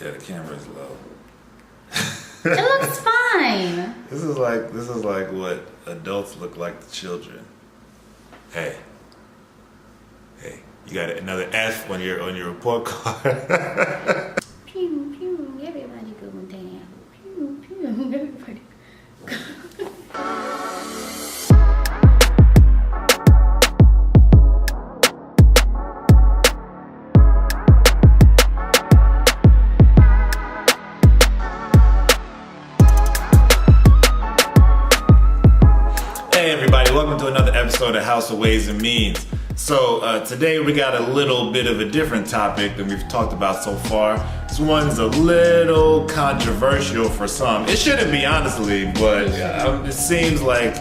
Yeah, the camera's low. It looks fine. This is like what adults look like to children. Hey, you got another F on your report card. Pew pew, everybody going down. Pew pew, everybody. Hey everybody, welcome to another episode of House of Ways and Means. So today we got a little bit of a different topic than we've talked about so far. This one's a little controversial for some. It shouldn't be, honestly, but it seems like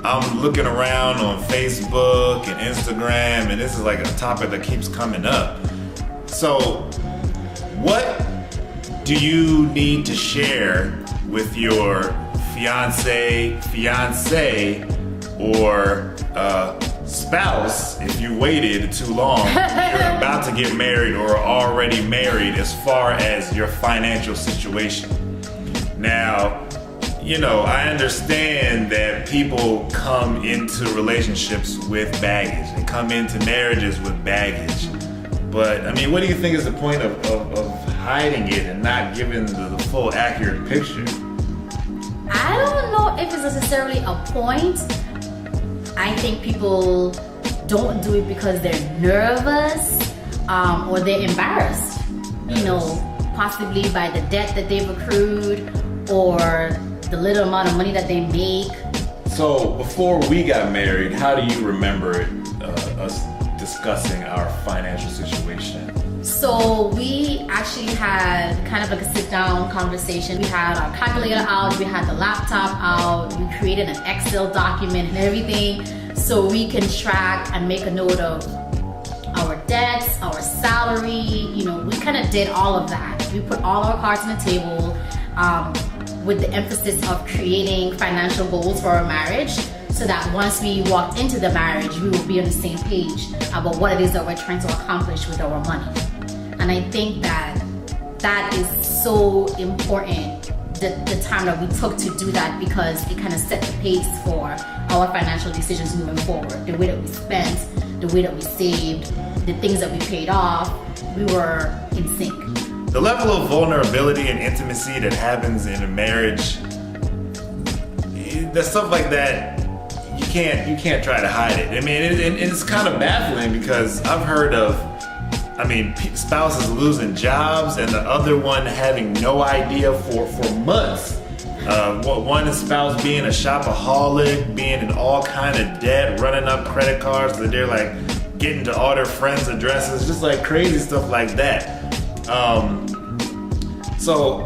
I'm looking around on Facebook and Instagram, and this is like a topic that keeps coming up. So what do you need to share with your fiance, or spouse if you waited too long, you're about to get married or are already married, as far as your financial situation? Now, you know, I understand that people come into relationships with baggage. They come into marriages with baggage. But, I mean, what do you think is the point of hiding it and not giving the full accurate picture? I don't know if it's necessarily a point. I think people don't do it because they're nervous or they're embarrassed, you know, possibly by the debt that they've accrued or the little amount of money that they make. So before we got married, how do you remember us discussing our financial situation? So we actually had kind of like a sit-down conversation. We had our calculator out, we had the laptop out, we created an Excel document and everything so we can track and make a note of our debts, our salary. You know, we kind of did all of that. We put all our cards on the table with the emphasis of creating financial goals for our marriage, so that once we walked into the marriage, we will be on the same page about what it is that we're trying to accomplish with our money. And I think that is so important, the time that we took to do that, because it kind of set the pace for our financial decisions moving forward. The way that we spent, the way that we saved, the things that we paid off, we were in sync. The level of vulnerability and intimacy that happens in a marriage, there's stuff like that. You can't try to hide it. I mean, it's kind of baffling, because I've heard of, spouses losing jobs and the other one having no idea for months. One spouse being a shopaholic, being in all kind of debt, running up credit cards that they're like getting to all their friends' addresses, just like crazy stuff like that. So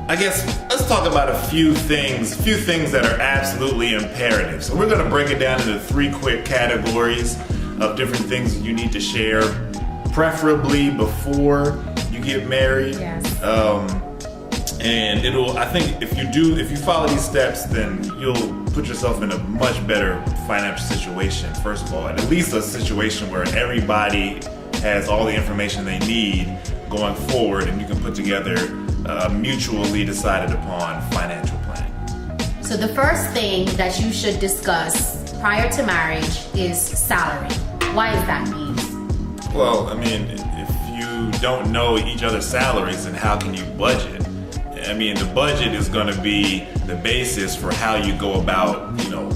I guess let's talk about a few things that are absolutely imperative. So we're gonna break it down into 3 quick categories of different things you need to share, preferably before you get married. Yes. And I think if you follow these steps, then you'll put yourself in a much better financial situation, first of all, and at least a situation where everybody has all the information they need going forward, and you can put together mutually decided upon financial planning. So the first thing that you should discuss prior to marriage is salary. Why is that, Means? Well, I mean, if you don't know each other's salaries, then how can you budget? I mean, the budget is going to be the basis for how you go about, you know,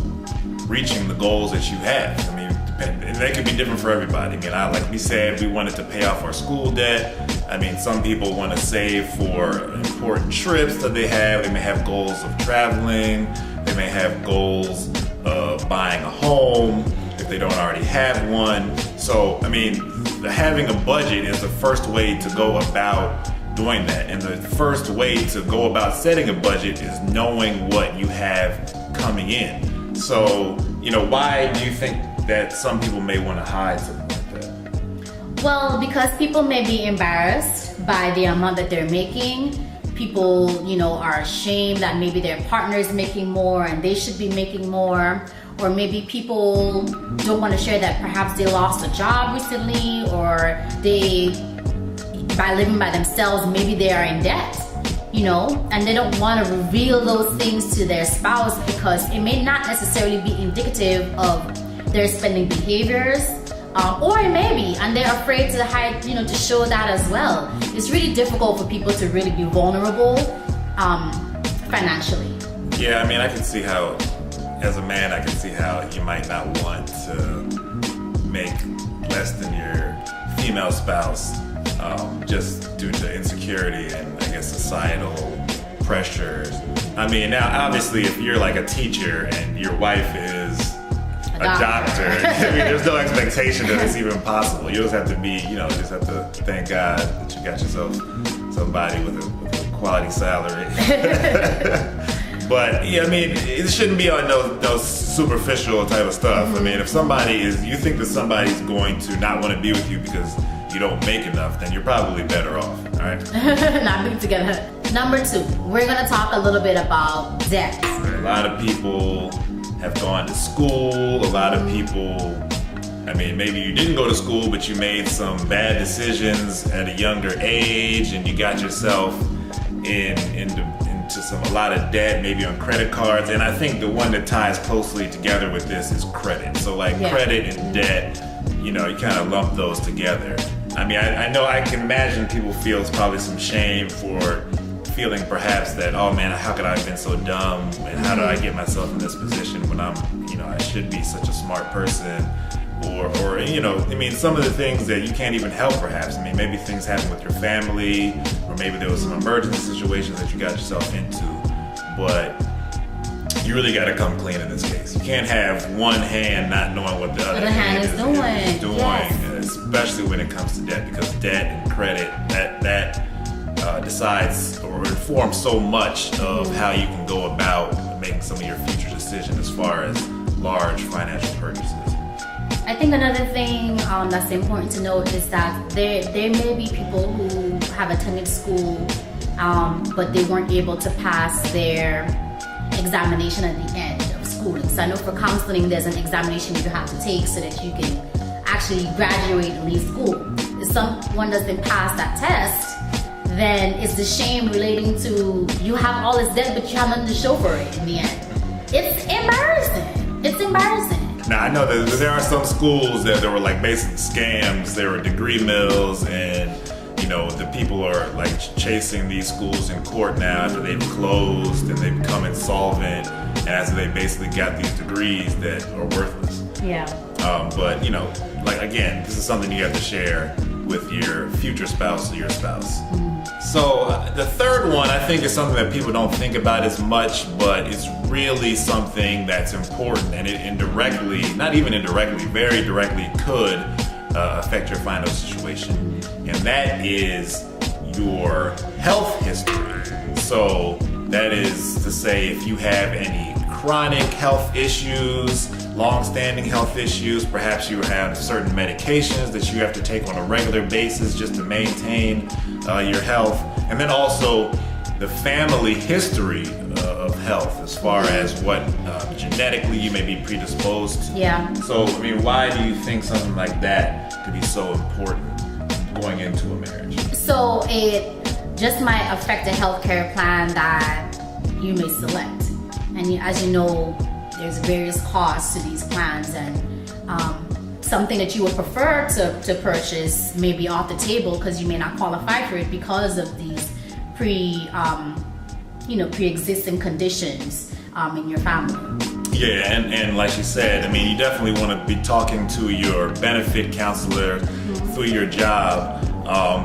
reaching the goals that you have. I mean, and they could be different for everybody. I mean, like we said, we wanted to pay off our school debt. I mean, some people want to save for important trips that they have. They may have goals of traveling. They may have goals of buying a home if they don't already have one. So, I mean, having a budget is the first way to go about doing that. And the first way to go about setting a budget is knowing what you have coming in. So, you know, why do you think that some people may want to hide something like that? Well, because people may be embarrassed by the amount that they're making. People, you know, are ashamed that maybe their partner is making more and they should be making more. Or maybe people don't want to share that perhaps they lost a job recently, or by living by themselves, maybe they are in debt, you know, and they don't want to reveal those things to their spouse because it may not necessarily be indicative of their spending behaviors, or it may be, and they're afraid to hide, you know, to show that as well. It's really difficult for people to really be vulnerable financially. Yeah, I mean, I can see how, as a man, I can see how you might not want to make less than your female spouse just due to insecurity and, I guess, societal pressures. I mean, now, obviously, if you're like a teacher and your wife is a doctor, I mean, there's no expectation that it's even possible. You just have to be, you know, just have to thank God that you got yourself somebody with a quality salary. But yeah, I mean, it shouldn't be on no superficial type of stuff. I mean, if you think that somebody's going to not want to be with you because you don't make enough, then you're probably better off, all right? Not being together. Number 2, we're gonna talk a little bit about debt. A lot of people have gone to school. A lot of people, I mean, maybe you didn't go to school, but you made some bad decisions at a younger age, and you got yourself into a lot of debt, maybe on credit cards. And I think the one that ties closely together with this is credit. So like credit and debt, you know, you kind of lump those together. I mean, I know I can imagine people feel probably some shame for feeling perhaps that, oh man, how could I have been so dumb? And how do I get myself in this position when I should be such a smart person? Or, you know, I mean, some of the things that you can't even help perhaps. I mean, maybe things happen with your family, or maybe there was some emergency situations that you got yourself into. But you really got to come clean in this case. You can't have one hand not knowing what the other hand is doing. Yes. Especially when it comes to debt, because debt and credit, that decides or informs so much of how you can go about making some of your future decisions as far as large financial purchases. I think another thing that's important to note is that there may be people who have attended school, but they weren't able to pass their examination at the end of schooling. So I know for counseling, there's an examination you have to take so that you can actually graduate and leave school. If someone doesn't pass that test, then it's the shame relating to you have all this debt, but you have nothing to show for it in the end. It's embarrassing. It's embarrassing. Now, I know that there are some schools that were like basic scams. There were degree mills, and you know, the people are like chasing these schools in court now after they've closed and they become insolvent, and after they basically got these degrees that are worthless. Yeah. But you know, like again, this is something you have to share with your future spouse or your spouse. So the third one, I think, is something that people don't think about as much, but it's really something that's important, and it indirectly, not even indirectly, very directly could affect your financial situation, and that is your health history. So that is to say, if you have any chronic health issues, long-standing health issues, perhaps you have certain medications that you have to take on a regular basis just to maintain your health, and then also the family history of health as far as what genetically you may be predisposed to. Yeah. So, I mean, why do you think something like that could be so important going into a marriage? So it just might affect the healthcare plan that you may select. And as you know, there's various costs to these plans, and something that you would prefer to purchase may be off the table because you may not qualify for it because of these pre-existing conditions in your family. Yeah, and like you said, I mean, you definitely want to be talking to your benefit counselor through your job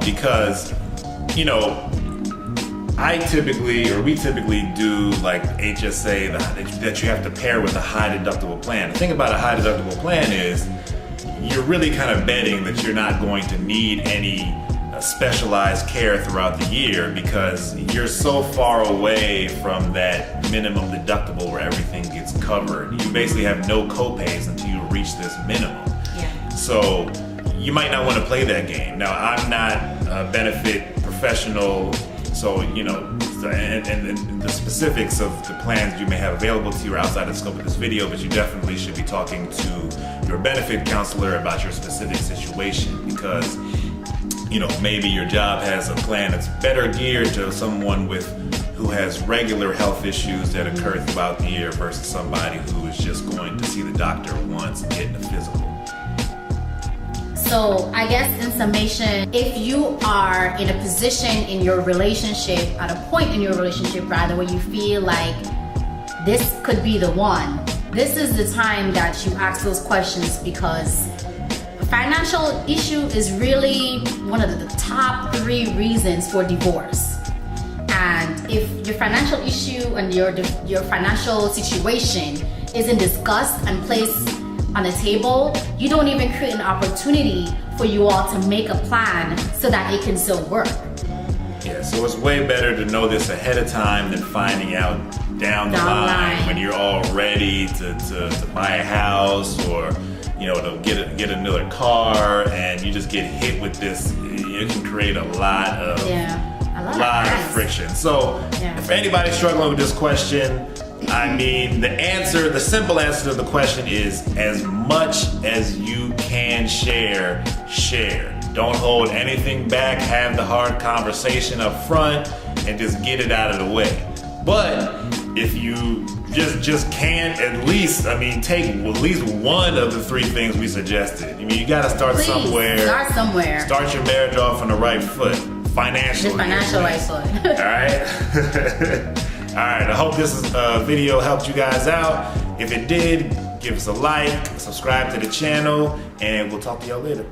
because, you know, we typically do like HSA that you have to pair with a high deductible plan. The thing about a high deductible plan is you're really kind of betting that you're not going to need any specialized care throughout the year because you're so far away from that minimum deductible where everything gets covered. You basically have no co-pays until you reach this minimum. Yeah. So you might not want to play that game. Now, I'm not a benefit professional, so, you know, and the specifics of the plans you may have available to you are outside the scope of this video, but you definitely should be talking to your benefit counselor about your specific situation because maybe your job has a plan that's better geared to someone who has regular health issues that occur throughout the year versus somebody who is just going to see the doctor once and getting a physical. So I guess in summation, if you are in a position in your relationship, at a point in your relationship rather, where you feel like this could be the one, this is the time that you ask those questions, because financial issue is really one of the top 3 reasons for divorce. And if your financial issue and your financial situation isn't discussed and placed on the table, you don't even create an opportunity for you all to make a plan so that it can still work. Yeah, so it's way better to know this ahead of time than finding out down the line when you're all ready to buy a house or to get another car, and you just get hit with this. It can create a lot of friction. So if anybody's struggling with this question, the simple answer to the question is, as much as you can share. Don't hold anything back. Have the hard conversation up front and just get it out of the way. But if you just can't, at least take at least one of the 3 things we suggested. You got to start somewhere. Start somewhere. Start your marriage off on the right foot, financially. The financial right foot. All right. All right, I hope this video helped you guys out. If it did, give us a like, subscribe to the channel, and we'll talk to y'all later.